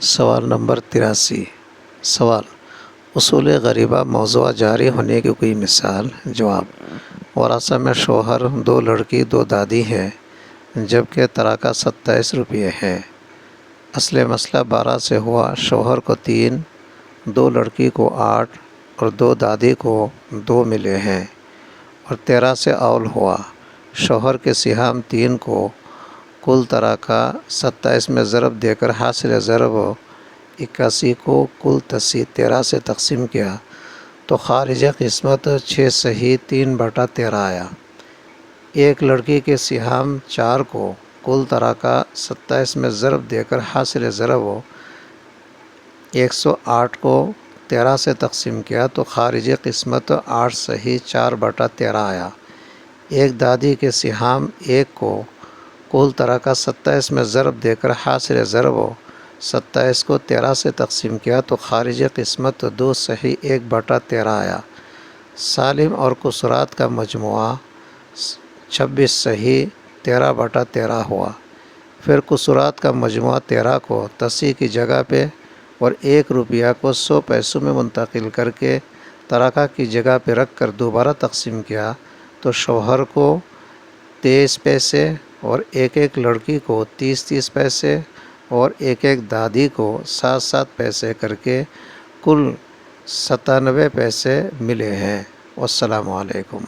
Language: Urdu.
سوال نمبر 83۔ سوال: اصول غریبہ موضوع جاری ہونے کی کوئی مثال؟ جواب: وراثہ میں شوہر، 2 لڑکی 2 دادی ہے، جبکہ ترکہ 27 روپے ہے۔ اصل مسئلہ 12 سے ہوا۔ شوہر کو 3، 2 لڑکی کو 8 اور 2 دادی کو 2 ملے ہیں، اور 13 سے اول ہوا۔ شوہر کے سہام 3 کو کل ترکہ 27 میں ضرب دے کر حاصل ضرب 81 کو کل تسی 13 سے تقسیم کیا تو خارج قسمت 6 صحیح 3/13 آیا۔ ایک لڑکی کے سہام 4 کو کل ترکہ 27 میں ضرب دے کر حاصل ضرب 108 کو 13 سے تقسیم کیا تو خارج قسمت 8 صحیح 4/13 آیا۔ ایک دادی کے سہام 1 کو کل ترکہ 27 میں ضرب دے کر حاصل ضرب 27 کو 13 سے تقسیم کیا تو خارج قسمت 2 صحیح 1/13 آیا۔ سالم اور کسرات کا مجموعہ 26 صحیح 13/13 ہوا۔ پھر کسرات کا مجموعہ 13 کو تسی کی جگہ پہ اور 1 روپیہ کو 100 پیسوں میں منتقل کر کے ترکہ کی جگہ پہ رکھ کر دوبارہ تقسیم کیا تو شوہر کو 23 پیسے اور ایک لڑکی کو 30 پیسے اور ایک دادی کو 7 پیسے کر کے کل 97 پیسے ملے ہیں۔ والسلام علیکم۔